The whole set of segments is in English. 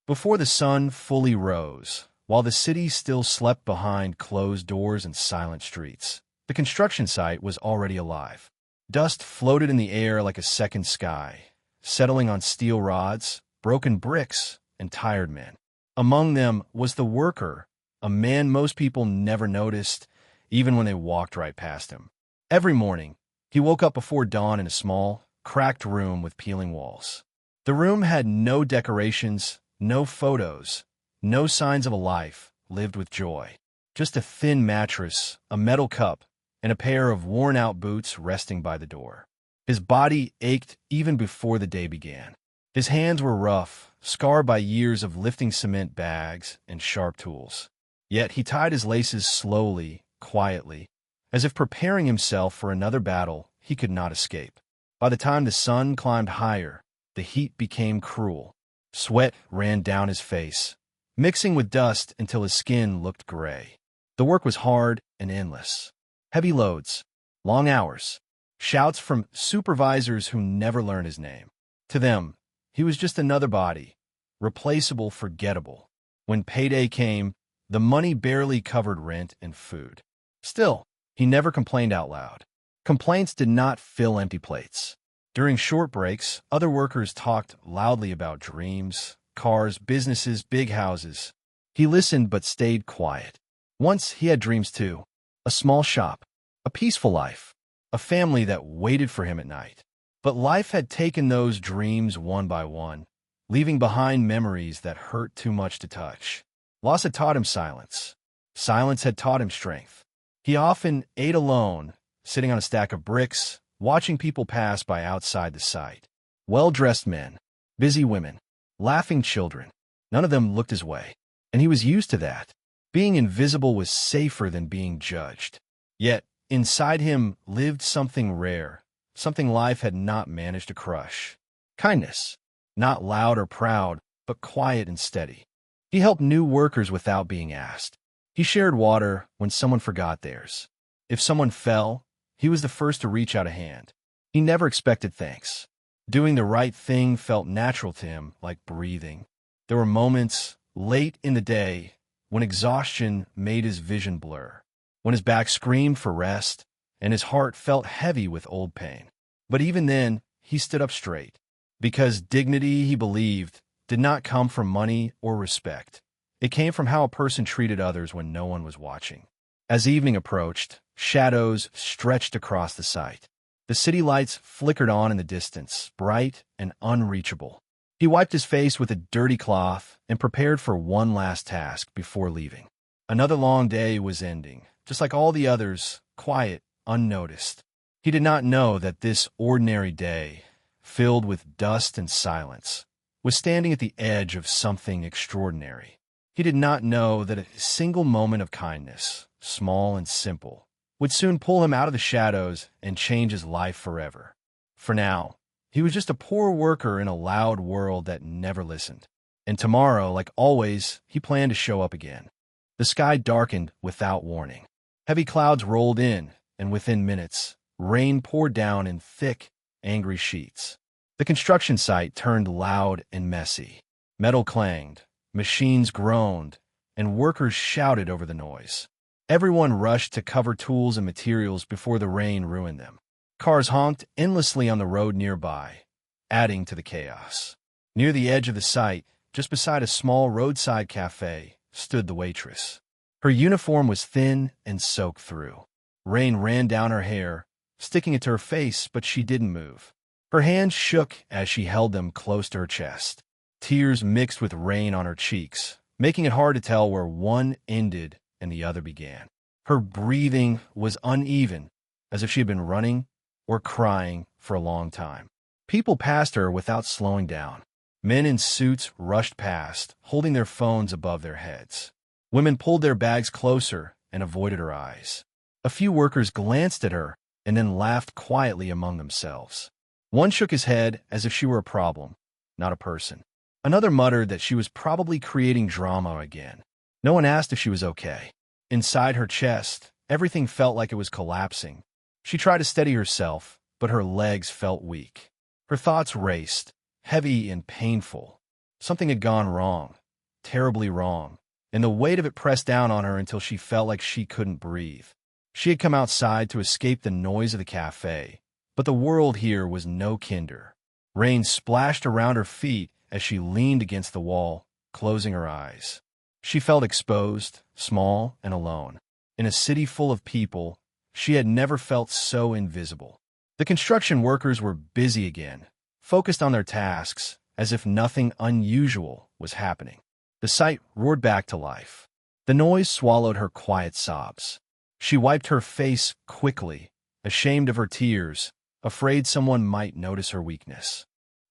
Before the sun fully rose, while the city still slept behind closed doors and silent streets, the construction site was already alive. Dust floated in the air like a second sky, settling on steel rods, broken bricks, and tired men. Among them was the worker, a man most people never noticed, even when they walked right past him. Every morning, he woke up before dawn in a small, cracked room with peeling walls. The room had no decorations, no photos, no signs of a life lived with joy. Just a thin mattress, a metal cup, and a pair of worn-out boots resting by the door. His body ached even before the day began. His hands were rough, scarred by years of lifting cement bags and sharp tools. Yet he tied his laces slowly, quietly, as if preparing himself for another battle he could not escape. By the time the sun climbed higher, the heat became cruel. Sweat ran down his face, mixing with dust until his skin looked gray. The work was hard and endless. Heavy loads, long hours, shouts from supervisors who never learned his name. To them, he was just another body, replaceable, forgettable. When payday came, the money barely covered rent and food. Still, he never complained out loud. Complaints did not fill empty plates. During short breaks, other workers talked loudly about dreams, cars, businesses, big houses. He listened but stayed quiet. Once he had dreams too. A small shop, a peaceful life, a family that waited for him at night. But life had taken those dreams one by one, leaving behind memories that hurt too much to touch. Loss had taught him silence. Silence had taught him strength. He often ate alone, sitting on a stack of bricks, watching people pass by outside the site. Well-dressed men, busy women, laughing children. None of them looked his way, and he was used to that. Being invisible was safer than being judged. Yet, inside him lived something rare, something life had not managed to crush. Kindness. Not loud or proud, but quiet and steady. He helped new workers without being asked. He shared water when someone forgot theirs. If someone fell, he was the first to reach out a hand. He never expected thanks. Doing the right thing felt natural to him, like breathing. There were moments, late in the day, when exhaustion made his vision blur, when his back screamed for rest, and his heart felt heavy with old pain. But even then, he stood up straight, because dignity, he believed, did not come from money or respect. It came from how a person treated others when no one was watching. As evening approached, shadows stretched across the site. The city lights flickered on in the distance, bright and unreachable. He wiped his face with a dirty cloth and prepared for one last task before leaving. Another long day was ending, just like all the others, quiet, unnoticed. He did not know that this ordinary day, filled with dust and silence, was standing at the edge of something extraordinary. He did not know that a single moment of kindness, small and simple, would soon pull him out of the shadows and change his life forever. For now, he was just a poor worker in a loud world that never listened. And tomorrow, like always, he planned to show up again. The sky darkened without warning. Heavy clouds rolled in, and within minutes, rain poured down in thick, angry sheets. The construction site turned loud and messy. Metal clanged, machines groaned, and workers shouted over the noise. Everyone rushed to cover tools and materials before the rain ruined them. Cars honked endlessly on the road nearby, adding to the chaos. Near the edge of the site, just beside a small roadside cafe, stood the waitress. Her uniform was thin and soaked through. Rain ran down her hair, sticking it to her face, but she didn't move. Her hands shook as she held them close to her chest. Tears mixed with rain on her cheeks, making it hard to tell where one ended and the other began. Her breathing was uneven, as if she had been running or crying for a long time. People passed her without slowing down. Men in suits rushed past, holding their phones above their heads. Women pulled their bags closer and avoided her eyes. A few workers glanced at her and then laughed quietly among themselves. One shook his head as if she were a problem, not a person. Another muttered that she was probably creating drama again. No one asked if she was okay. Inside her chest, everything felt like it was collapsing. She tried to steady herself, but her legs felt weak. Her thoughts raced, heavy and painful. Something had gone wrong, terribly wrong, and the weight of it pressed down on her until she felt like she couldn't breathe. She had come outside to escape the noise of the cafe, but the world here was no kinder. Rain splashed around her feet as she leaned against the wall, closing her eyes. She felt exposed, small, and alone. In a city full of people, she had never felt so invisible. The construction workers were busy again, focused on their tasks, as if nothing unusual was happening. The site roared back to life. The noise swallowed her quiet sobs. She wiped her face quickly, ashamed of her tears, afraid someone might notice her weakness.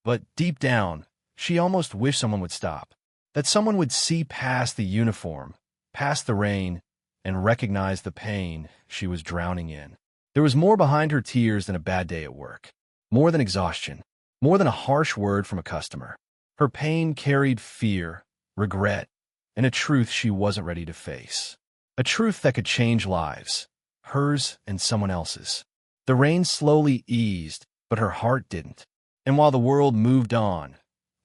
But deep down, she almost wished someone would stop, that someone would see past the uniform, past the rain, and recognize the pain she was drowning in. There was more behind her tears than a bad day at work, more than exhaustion, more than a harsh word from a customer. Her pain carried fear, regret, and a truth she wasn't ready to face. A truth that could change lives, hers and someone else's. The rain slowly eased, but her heart didn't. And while the world moved on,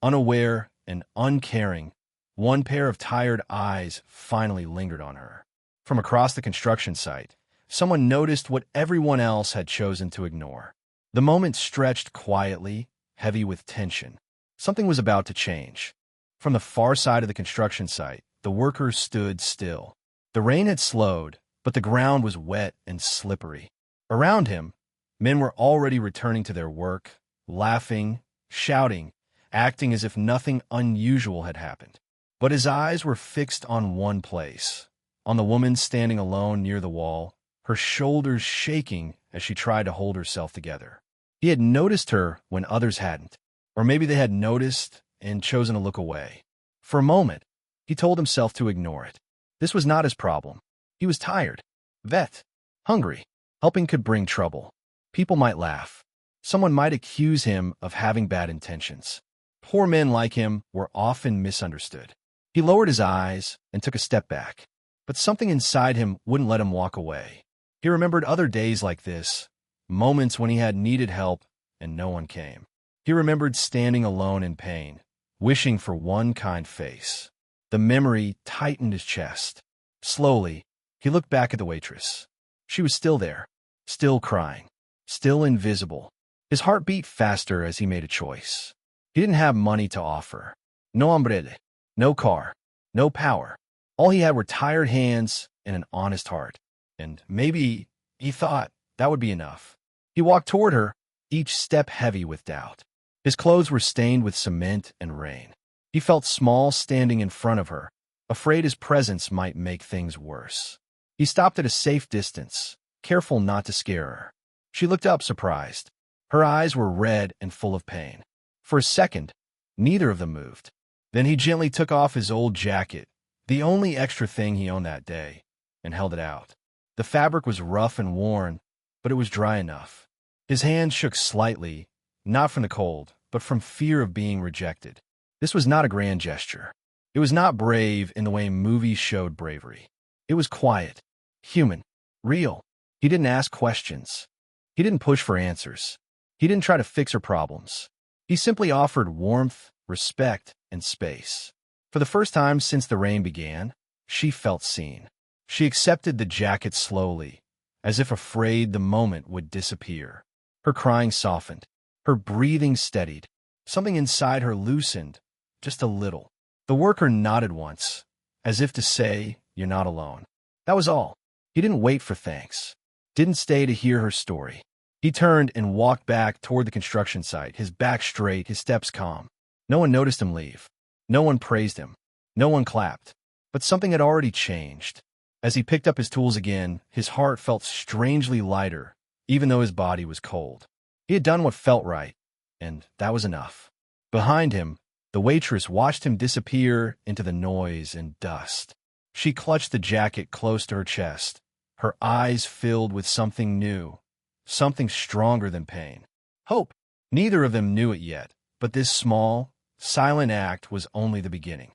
unaware and uncaring, one pair of tired eyes finally lingered on her. From across the construction site, someone noticed what everyone else had chosen to ignore. The moment stretched quietly, heavy with tension. Something was about to change. From the far side of the construction site, the workers stood still. The rain had slowed, but the ground was wet and slippery. Around him, men were already returning to their work, laughing, shouting, acting as if nothing unusual had happened. But his eyes were fixed on one place, on the woman standing alone near the wall, her shoulders shaking as she tried to hold herself together. He had noticed her when others hadn't, or maybe they had noticed and chosen to look away. For a moment, he told himself to ignore it. This was not his problem. He was tired, vet, hungry. Helping could bring trouble. People might laugh. Someone might accuse him of having bad intentions. Poor men like him were often misunderstood. He lowered his eyes and took a step back, but something inside him wouldn't let him walk away. He remembered other days like this, moments when he had needed help and no one came. He remembered standing alone in pain, wishing for one kind face. The memory tightened his chest. Slowly, he looked back at the waitress. She was still there, still crying, still invisible. His heart beat faster as he made a choice. He didn't have money to offer. No umbrella, no car, no power. All he had were tired hands and an honest heart. And maybe, he thought, that would be enough. He walked toward her, each step heavy with doubt. His clothes were stained with cement and rain. He felt small standing in front of her, afraid his presence might make things worse. He stopped at a safe distance, careful not to scare her. She looked up, surprised. Her eyes were red and full of pain. For a second, neither of them moved. Then he gently took off his old jacket, the only extra thing he owned that day, and held it out. The fabric was rough and worn, but it was dry enough. His hand shook slightly, not from the cold, but from fear of being rejected. This was not a grand gesture. It was not brave in the way movies showed bravery. It was quiet, human, real. He didn't ask questions. He didn't push for answers. He didn't try to fix her problems. He simply offered warmth, respect, and space. For the first time since the rain began, she felt seen. She accepted the jacket slowly, as if afraid the moment would disappear. Her crying softened. Her breathing steadied. Something inside her loosened, just a little. The worker nodded once, as if to say, "You're not alone." That was all. He didn't wait for thanks. Didn't stay to hear her story. He turned and walked back toward the construction site, his back straight, his steps calm. No one noticed him leave. No one praised him. No one clapped. But something had already changed. As he picked up his tools again, his heart felt strangely lighter, even though his body was cold. He had done what felt right, and that was enough. Behind him, the waitress watched him disappear into the noise and dust. She clutched the jacket close to her chest, her eyes filled with something new, something stronger than pain. Hope. Neither of them knew it yet, but this small, silent act was only the beginning.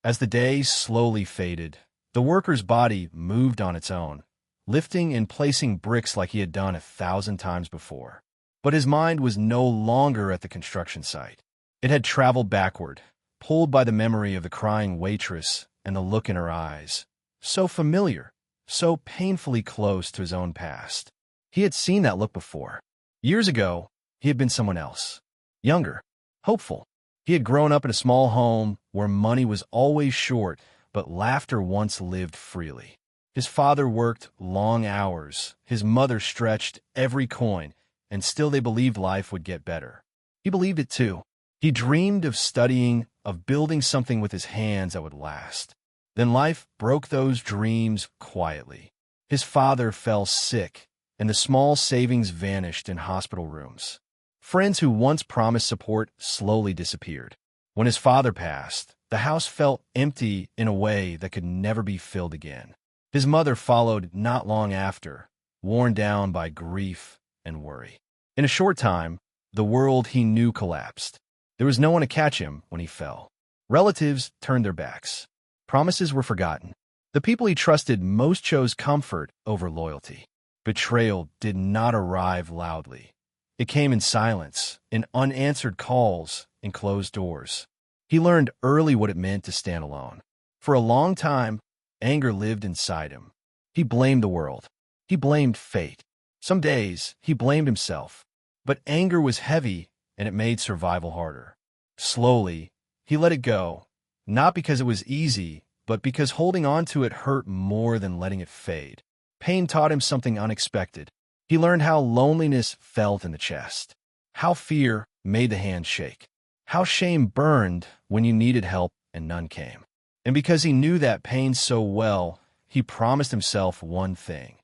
As the day slowly faded, the worker's body moved on its own, lifting and placing bricks like he had done 1,000 times before. But his mind was no longer at the construction site. It had traveled backward, pulled by the memory of the crying waitress and the look in her eyes. So familiar, so painfully close to his own past. He had seen that look before. Years ago, he had been someone else. Younger, hopeful. He had grown up in a small home where money was always short, but laughter once lived freely. His father worked long hours. His mother stretched every coin, and still they believed life would get better. He believed it too. He dreamed of studying, of building something with his hands that would last. Then life broke those dreams quietly. His father fell sick, and the small savings vanished in hospital rooms. Friends who once promised support slowly disappeared. When his father passed, the house felt empty in a way that could never be filled again. His mother followed not long after, worn down by grief and worry. In a short time, the world he knew collapsed. There was no one to catch him when he fell. Relatives turned their backs. Promises were forgotten. The people he trusted most chose comfort over loyalty. Betrayal did not arrive loudly. It came in silence, in unanswered calls, in closed doors. He learned early what it meant to stand alone. For a long time, anger lived inside him. He blamed the world. He blamed fate. Some days, he blamed himself. But anger was heavy, and it made survival harder. Slowly, he let it go, not because it was easy, but because holding on to it hurt more than letting it fade. Pain taught him something unexpected. He learned how loneliness felt in the chest, how fear made the hand shake, how shame burned when you needed help and none came. And because he knew that pain so well, he promised himself one thing.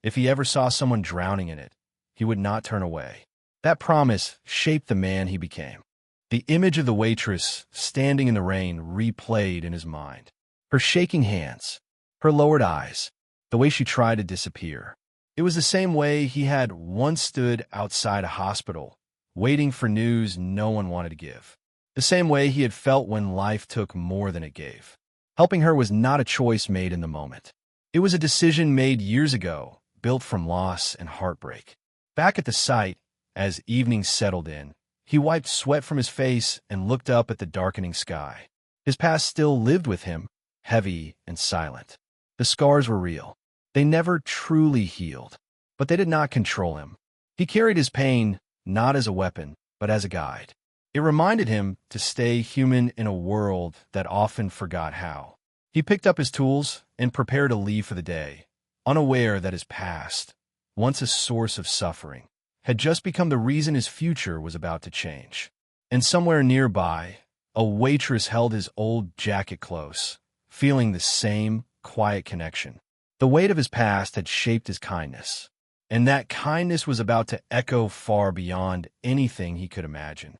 If he ever saw someone drowning in it, he would not turn away. That promise shaped the man he became. The image of the waitress standing in the rain replayed in his mind. Her shaking hands, her lowered eyes, the way she tried to disappear. It was the same way he had once stood outside a hospital, waiting for news no one wanted to give. The same way he had felt when life took more than it gave. Helping her was not a choice made in the moment. It was a decision made years ago, built from loss and heartbreak. Back at the site, as evening settled in, he wiped sweat from his face and looked up at the darkening sky. His past still lived with him, heavy and silent. The scars were real. They never truly healed, but they did not control him. He carried his pain not as a weapon, but as a guide. It reminded him to stay human in a world that often forgot how. He picked up his tools and prepared to leave for the day, unaware that his past, once a source of suffering, had just become the reason his future was about to change. And somewhere nearby, a waitress held his old jacket close, feeling the same quiet connection. The weight of his past had shaped his kindness, and that kindness was about to echo far beyond anything he could imagine.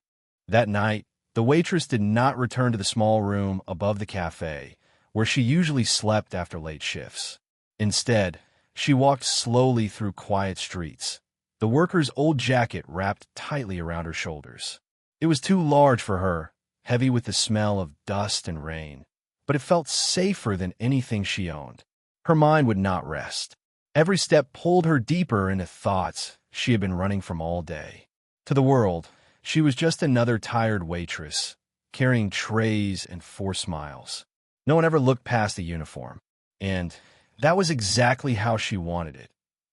That night, the waitress did not return to the small room above the cafe, where she usually slept after late shifts. Instead, she walked slowly through quiet streets, the worker's old jacket wrapped tightly around her shoulders. It was too large for her, heavy with the smell of dust and rain, but it felt safer than anything she owned. Her mind would not rest. Every step pulled her deeper into thoughts she had been running from all day. To the world, she was just another tired waitress, carrying trays and forced smiles. No one ever looked past the uniform, and that was exactly how she wanted it.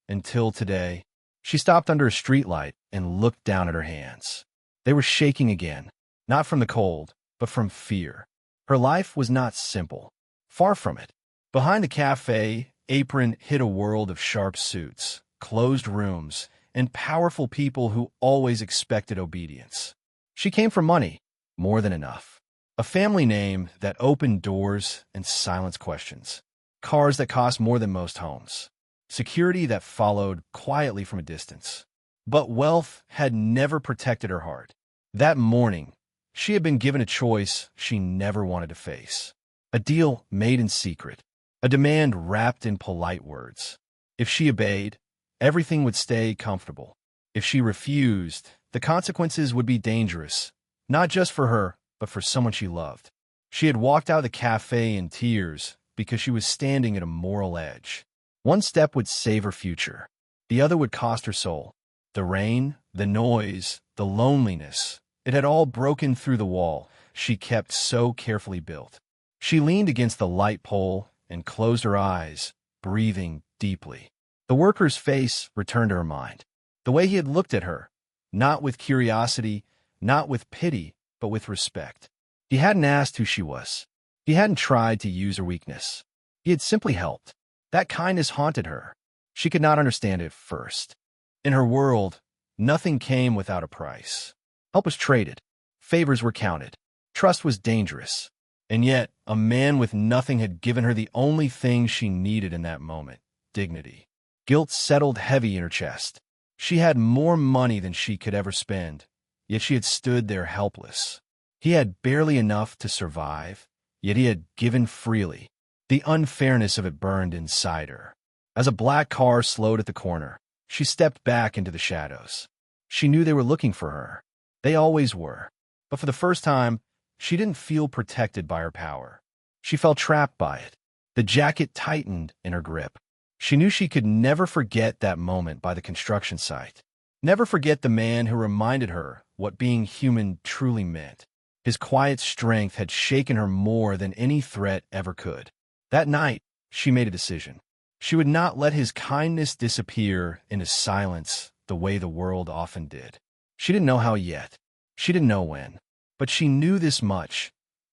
Until today, she stopped under a streetlight and looked down at her hands. They were shaking again, not from the cold, but from fear. Her life was not simple. Far from it. Behind the cafe apron hid a world of sharp suits, closed rooms, and powerful people who always expected obedience. She came for money, more than enough. A family name that opened doors and silenced questions. Cars that cost more than most homes. Security that followed quietly from a distance. But wealth had never protected her heart. That morning, she had been given a choice she never wanted to face. A deal made in secret. A demand wrapped in polite words. If she obeyed, everything would stay comfortable. If she refused, the consequences would be dangerous, not just for her, but for someone she loved. She had walked out of the cafe in tears because she was standing at a moral edge. One step would save her future. The other would cost her soul. The rain, the noise, the loneliness, it had all broken through the wall, she kept so carefully built. She leaned against the light pole and closed her eyes, breathing deeply. The worker's face returned to her mind. The way he had looked at her, not with curiosity, not with pity, but with respect. He hadn't asked who she was. He hadn't tried to use her weakness. He had simply helped. That kindness haunted her. She could not understand it at first. In her world, nothing came without a price. Help was traded. Favors were counted. Trust was dangerous. And yet, a man with nothing had given her the only thing she needed in that moment: dignity. Guilt settled heavy in her chest. She had more money than she could ever spend, yet she had stood there helpless. He had barely enough to survive, yet he had given freely. The unfairness of it burned inside her. As a black car slowed at the corner, she stepped back into the shadows. She knew they were looking for her. They always were. But for the first time, she didn't feel protected by her power. She felt trapped by it. The jacket tightened in her grip. She knew she could never forget that moment by the construction site. Never forget the man who reminded her what being human truly meant. His quiet strength had shaken her more than any threat ever could. That night, she made a decision. She would not let his kindness disappear into silence the way the world often did. She didn't know how yet. She didn't know when. But she knew this much.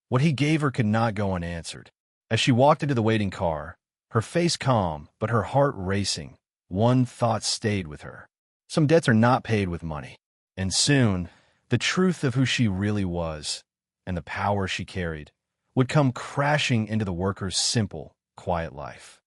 What he gave her could not go unanswered. As she walked into the waiting car, her face calm, but her heart racing, one thought stayed with her. Some debts are not paid with money. And soon, the truth of who she really was, and the power she carried, would come crashing into the worker's simple, quiet life.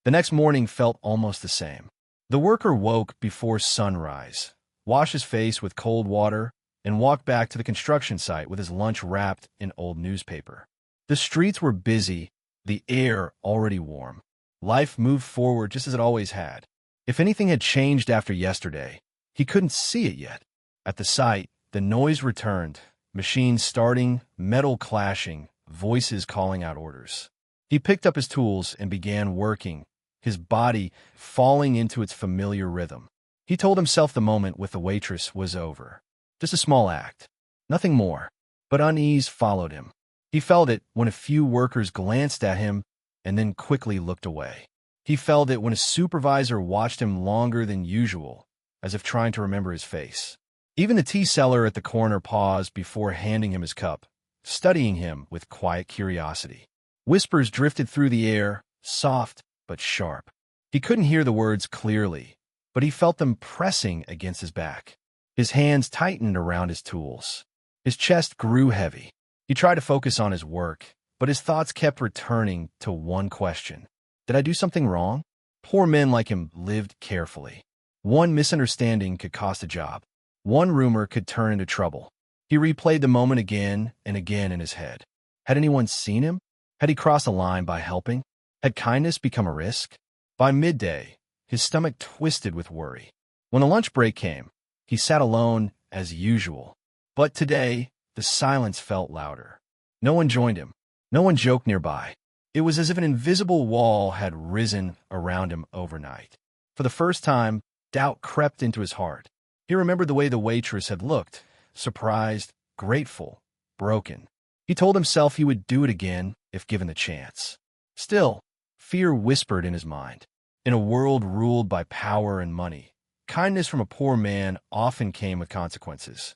The next morning felt almost the same. The worker woke before sunrise, washed his face with cold water, and walked back to the construction site with his lunch wrapped in old newspaper. The streets were busy, the air already warm. Life moved forward just as it always had. If anything had changed after yesterday, he couldn't see it yet. At the site, the noise returned, machines starting, metal clashing, voices calling out orders. He picked up his tools and began working, his body falling into its familiar rhythm. He told himself the moment with the waitress was over. Just a small act. Nothing more. But unease followed him. He felt it when a few workers glanced at him and then quickly looked away. He felt it when a supervisor watched him longer than usual, as if trying to remember his face. Even the tea seller at the corner paused before handing him his cup, studying him with quiet curiosity. Whispers drifted through the air, soft but sharp. He couldn't hear the words clearly, but he felt them pressing against his back. His hands tightened around his tools. His chest grew heavy. He tried to focus on his work, but his thoughts kept returning to one question. Did I do something wrong? Poor men like him lived carefully. One misunderstanding could cost a job. One rumor could turn into trouble. He replayed the moment again and again in his head. Had anyone seen him? Had he crossed a line by helping? Had kindness become a risk? By midday, his stomach twisted with worry. When the lunch break came, he sat alone as usual. But today, the silence felt louder. No one joined him. No one joked nearby. It was as if an invisible wall had risen around him overnight. For the first time, doubt crept into his heart. He remembered the way the waitress had looked, surprised, grateful, broken. He told himself he would do it again if given the chance. Still, fear whispered in his mind. In a world ruled by power and money, kindness from a poor man often came with consequences.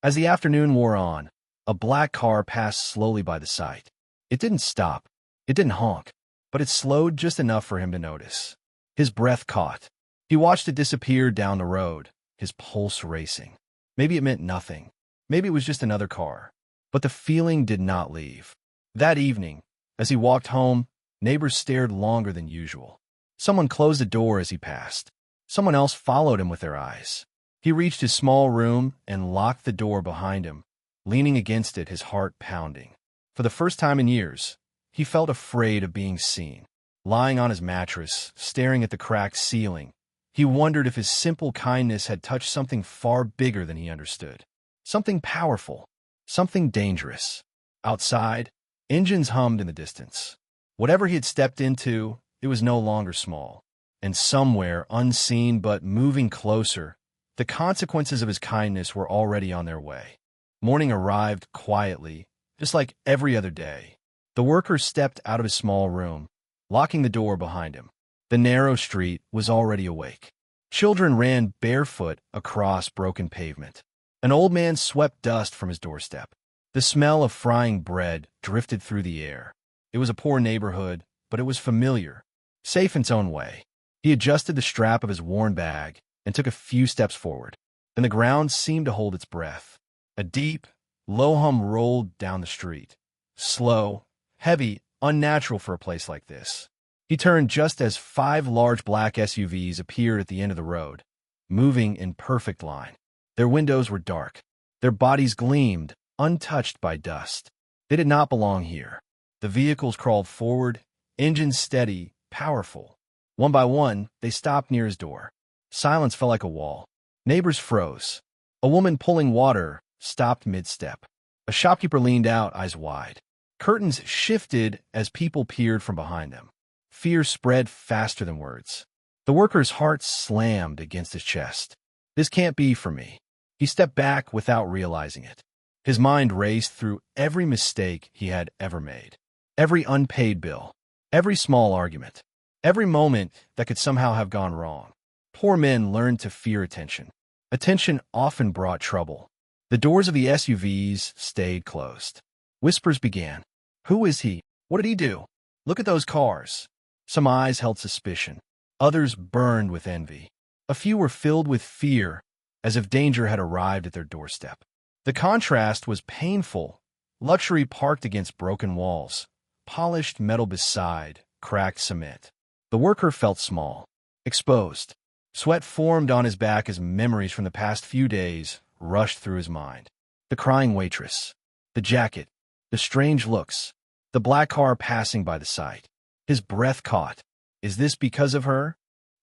As the afternoon wore on, a black car passed slowly by the site. It didn't stop. It didn't honk, but it slowed just enough for him to notice. His breath caught. He watched it disappear down the road, his pulse racing. Maybe it meant nothing. Maybe it was just another car. But the feeling did not leave. That evening, as he walked home, neighbors stared longer than usual. Someone closed the door as he passed. Someone else followed him with their eyes. He reached his small room and locked the door behind him, leaning against it, his heart pounding. For the first time in years, he felt afraid of being seen. Lying on his mattress, staring at the cracked ceiling, he wondered if his simple kindness had touched something far bigger than he understood. Something powerful, something dangerous. Outside, engines hummed in the distance. Whatever he had stepped into, it was no longer small. And somewhere, unseen but moving closer, the consequences of his kindness were already on their way. Morning arrived quietly, just like every other day. The worker stepped out of his small room, locking the door behind him. The narrow street was already awake. Children ran barefoot across broken pavement. An old man swept dust from his doorstep. The smell of frying bread drifted through the air. It was a poor neighborhood, but it was familiar, safe in its own way. He adjusted the strap of his worn bag and took a few steps forward. Then the ground seemed to hold its breath. A deep, low hum rolled down the street. Slow, heavy, unnatural for a place like this. He turned just as 5 large black SUVs appeared at the end of the road, moving in perfect line. Their windows were dark. Their bodies gleamed, untouched by dust. They did not belong here. The vehicles crawled forward, engines steady, powerful. One by one, they stopped near his door. Silence fell like a wall. Neighbors froze. A woman pulling water stopped mid-step. A shopkeeper leaned out, eyes wide. Curtains shifted as people peered from behind them. Fear spread faster than words. The worker's heart slammed against his chest. This can't be for me. He stepped back without realizing it. His mind raced through every mistake he had ever made. Every unpaid bill. Every small argument. Every moment that could somehow have gone wrong. Poor men learned to fear attention. Attention often brought trouble. The doors of the SUVs stayed closed. Whispers began. Who is he? What did he do? Look at those cars. Some eyes held suspicion. Others burned with envy. A few were filled with fear, as if danger had arrived at their doorstep. The contrast was painful. Luxury parked against broken walls. Polished metal beside cracked cement. The worker felt small, exposed. Sweat formed on his back as memories from the past few days rushed through his mind. The crying waitress, the jacket, the strange looks, the black car passing by the site. His breath caught. Is this because of her?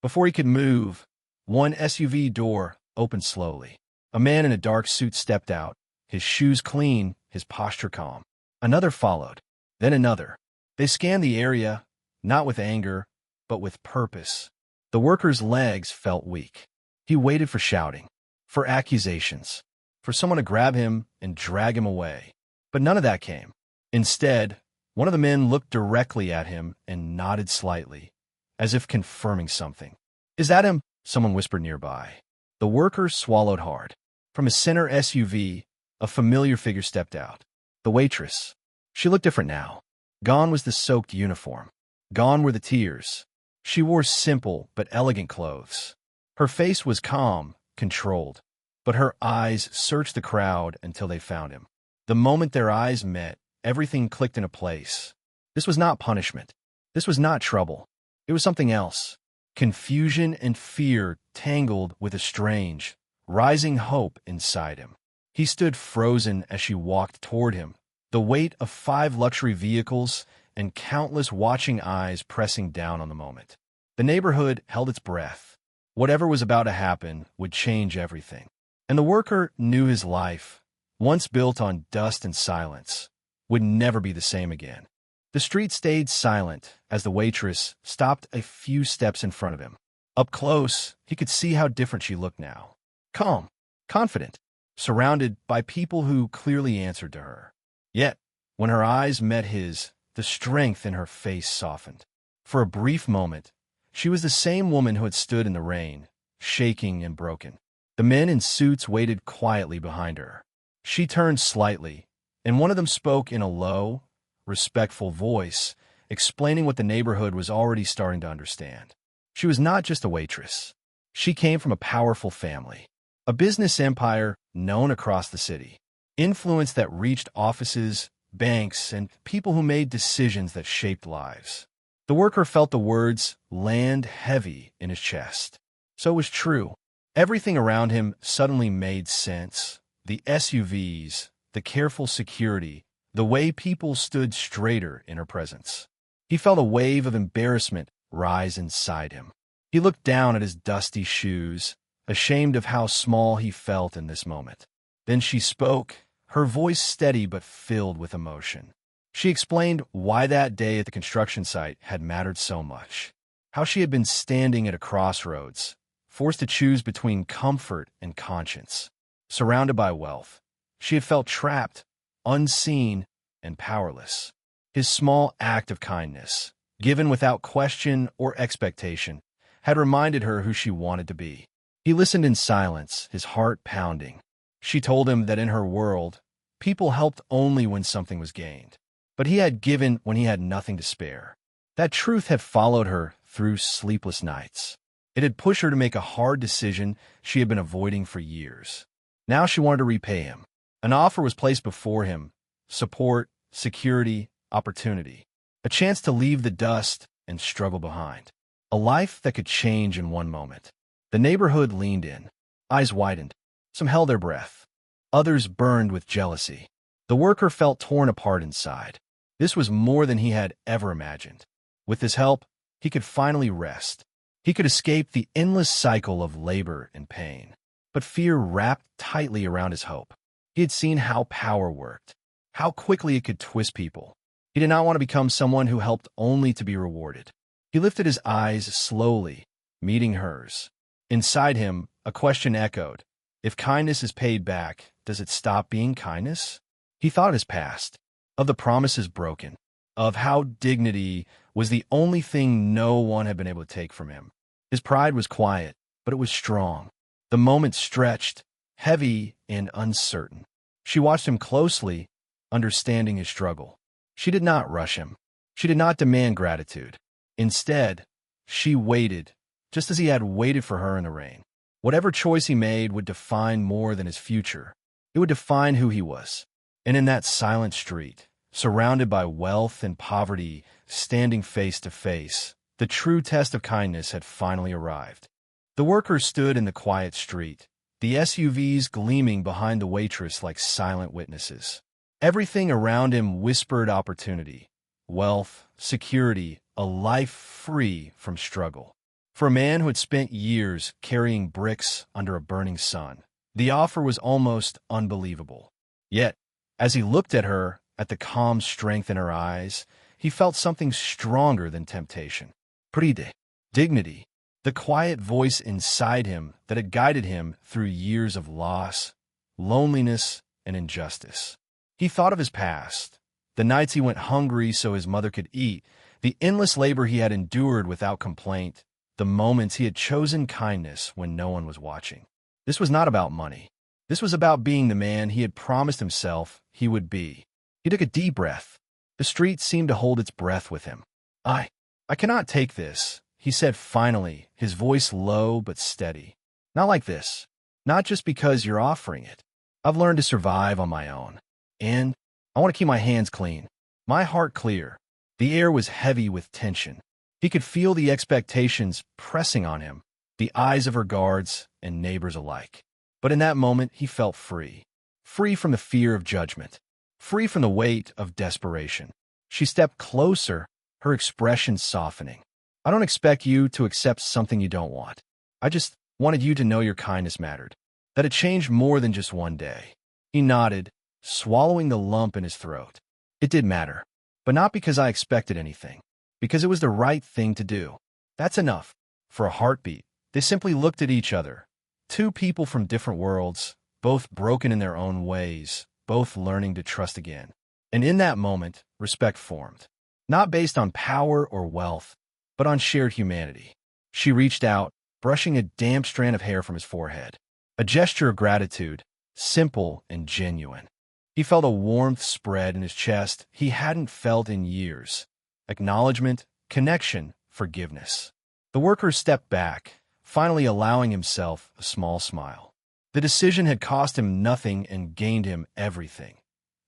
Before he could move, one SUV door opened slowly. A man in a dark suit stepped out, his shoes clean, his posture calm. Another followed, then another. They scanned the area, not with anger, but with purpose. The worker's legs felt weak. He waited for shouting, for accusations, for someone to grab him and drag him away. But none of that came. Instead, one of the men looked directly at him and nodded slightly, as if confirming something. Is that him? Someone whispered nearby. The worker swallowed hard. From his center SUV, a familiar figure stepped out. The waitress. She looked different now. Gone was the soaked uniform. Gone were the tears. She wore simple but elegant clothes. Her face was calm, controlled, but her eyes searched the crowd until they found him. The moment their eyes met, everything clicked into place. This was not punishment. This was not trouble. It was something else. Confusion and fear tangled with a strange, rising hope inside him. He stood frozen as she walked toward him, the weight of 5 luxury vehicles and countless watching eyes pressing down on the moment. The neighborhood held its breath. Whatever was about to happen would change everything. And the worker knew his life, once built on dust and silence, would never be the same again. The street stayed silent as the waitress stopped a few steps in front of him. Up close, he could see how different she looked now. Calm, confident, surrounded by people who clearly answered to her. Yet, when her eyes met his, the strength in her face softened. For a brief moment, she was the same woman who had stood in the rain, shaking and broken. The men in suits waited quietly behind her. She turned slightly, and one of them spoke in a low, respectful voice, explaining what the neighborhood was already starting to understand. She was not just a waitress. She came from a powerful family, a business empire known across the city, influence that reached offices, banks, and people who made decisions that shaped lives. The worker felt the words land heavy in his chest. So it was true. Everything around him suddenly made sense. The SUVs, the careful security, the way people stood straighter in her presence. He felt a wave of embarrassment rise inside him. He looked down at his dusty shoes, ashamed of how small he felt in this moment. Then she spoke, her voice steady but filled with emotion. She explained why that day at the construction site had mattered so much, how she had been standing at a crossroads, forced to choose between comfort and conscience. Surrounded by wealth, she had felt trapped, unseen, and powerless. His small act of kindness, given without question or expectation, had reminded her who she wanted to be. He listened in silence, his heart pounding. She told him that in her world, people helped only when something was gained. But he had given when he had nothing to spare. That truth had followed her through sleepless nights. It had pushed her to make a hard decision she had been avoiding for years. Now she wanted to repay him. An offer was placed before him: support, security, opportunity. A chance to leave the dust and struggle behind. A life that could change in one moment. The neighborhood leaned in. Eyes widened. Some held their breath. Others burned with jealousy. The worker felt torn apart inside. This was more than he had ever imagined. With his help, he could finally rest. He could escape the endless cycle of labor and pain. But fear wrapped tightly around his hope. He had seen how power worked, how quickly it could twist people. He did not want to become someone who helped only to be rewarded. He lifted his eyes slowly, meeting hers. Inside him, a question echoed. If kindness is paid back, does it stop being kindness? He thought of his past, of the promises broken, of how dignity was the only thing no one had been able to take from him. His pride was quiet, but it was strong. The moment stretched, heavy and uncertain. She watched him closely, understanding his struggle. She did not rush him. She did not demand gratitude. Instead, she waited, just as he had waited for her in the rain. Whatever choice he made would define more than his future. It would define who he was. And in that silent street, surrounded by wealth and poverty, standing face to face, the true test of kindness had finally arrived. The workers stood in the quiet street, the SUVs gleaming behind the waitress like silent witnesses. Everything around him whispered opportunity, wealth, security, a life free from struggle. For a man who had spent years carrying bricks under a burning sun, the offer was almost unbelievable. Yet, as he looked at her, at the calm strength in her eyes, he felt something stronger than temptation. Pride, dignity, the quiet voice inside him that had guided him through years of loss, loneliness, and injustice. He thought of his past, the nights he went hungry so his mother could eat, the endless labor he had endured without complaint, the moments he had chosen kindness when no one was watching. This was not about money. This was about being the man he had promised himself he would be. He took a deep breath. The street seemed to hold its breath with him. I cannot take this, he said finally, his voice low but steady. Not like this. Not just because you're offering it. I've learned to survive on my own. And I want to keep my hands clean, my heart clear. The air was heavy with tension. He could feel the expectations pressing on him, the eyes of her guards and neighbors alike. But in that moment, he felt free. Free from the fear of judgment. Free from the weight of desperation. She stepped closer, her expression softening. I don't expect you to accept something you don't want. I just wanted you to know your kindness mattered. That it changed more than just one day. He nodded, swallowing the lump in his throat. It did matter. But not because I expected anything. Because it was the right thing to do. That's enough. For a heartbeat, they simply looked at each other. Two people from different worlds, both broken in their own ways, both learning to trust again. And in that moment, respect formed. Not based on power or wealth, but on shared humanity. She reached out, brushing a damp strand of hair from his forehead. A gesture of gratitude, simple and genuine. He felt a warmth spread in his chest he hadn't felt in years. Acknowledgement, connection, forgiveness. The worker stepped back, finally allowing himself a small smile. The decision had cost him nothing and gained him everything.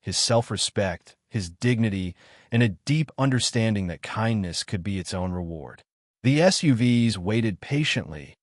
His self-respect, his dignity, and a deep understanding that kindness could be its own reward. The SUVs waited patiently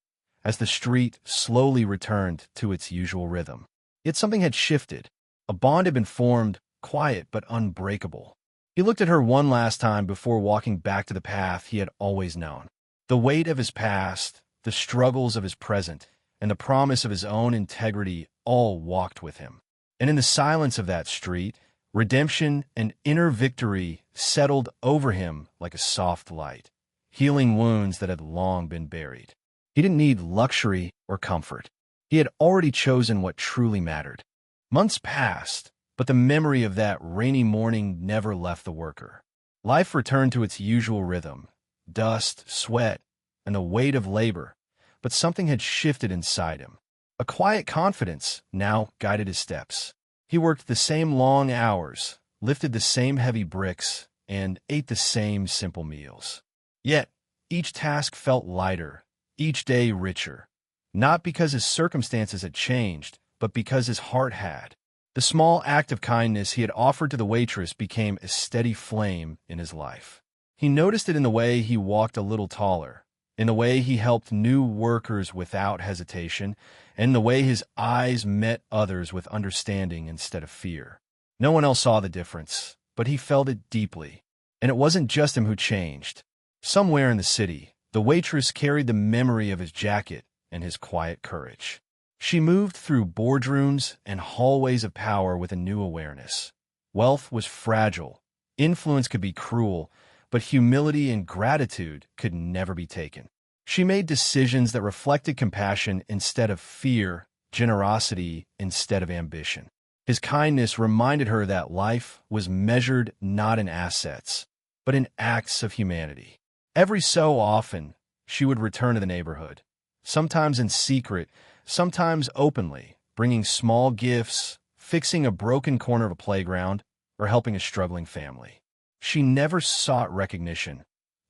as the street slowly returned to its usual rhythm. Yet something had shifted. A bond had been formed, quiet but unbreakable. He looked at her one last time before walking back to the path he had always known. The weight of his past, the struggles of his present, and the promise of his own integrity all walked with him. And in the silence of that street, redemption and inner victory settled over him like a soft light, healing wounds that had long been buried. He didn't need luxury or comfort. He had already chosen what truly mattered. Months passed, But the memory of that rainy morning never left the worker. Life returned to its usual rhythm: dust, sweat, and the weight of labor. But something had shifted inside him. A quiet confidence now guided his steps. He worked the same long hours, lifted the same heavy bricks, and ate the same simple meals. Yet, each task felt lighter, each day richer. Not because his circumstances had changed, but because his heart had. The small act of kindness he had offered to the waitress became a steady flame in his life. He noticed it in the way he walked a little taller, in the way he helped new workers without hesitation, and in the way his eyes met others with understanding instead of fear. No one else saw the difference, but he felt it deeply. And it wasn't just him who changed. Somewhere in the city, the waitress carried the memory of his jacket and his quiet courage. She moved through boardrooms and hallways of power with a new awareness. Wealth was fragile, influence could be cruel, but humility and gratitude could never be taken. She made decisions that reflected compassion instead of fear, generosity instead of ambition. His kindness reminded her that life was measured not in assets, but in acts of humanity. Every so often, she would return to the neighborhood, sometimes in secret, sometimes openly, bringing small gifts, fixing a broken corner of a playground, or helping a struggling family. She never sought recognition,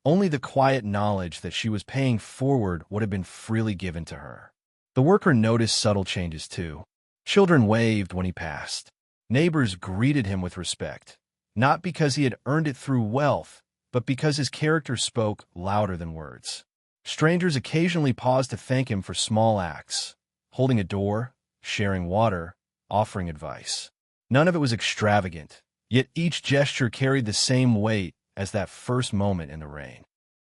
only the quiet knowledge that she was paying forward what had been freely given to her. The worker noticed subtle changes too. Children waved when he passed. Neighbors greeted him with respect, not because he had earned it through wealth, but because his character spoke louder than words. Strangers occasionally paused to thank him for small acts, holding a door, sharing water, offering advice. None of it was extravagant, yet each gesture carried the same weight as that first moment in the rain.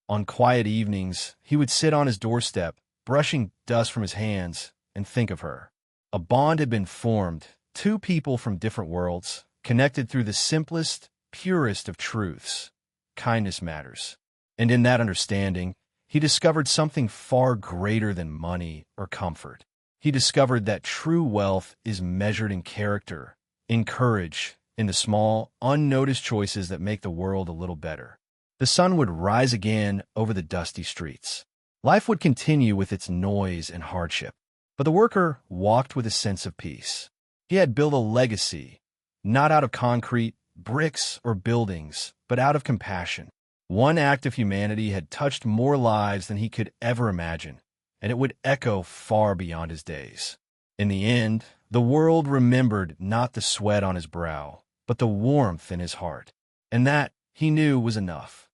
On quiet evenings, he would sit on his doorstep, brushing dust from his hands, and think of her. A bond had been formed, two people from different worlds, connected through the simplest, purest of truths. Kindness matters. And in that understanding, he discovered something far greater than money or comfort. He discovered that true wealth is measured in character, in courage, in the small, unnoticed choices that make the world a little better. The sun would rise again over the dusty streets. Life would continue with its noise and hardship. But the worker walked with a sense of peace. He had built a legacy, not out of concrete, bricks, or buildings, but out of compassion. One act of humanity had touched more lives than he could ever imagine, and it would echo far beyond his days. In the end, the world remembered not the sweat on his brow, but the warmth in his heart. And that, he knew, was enough.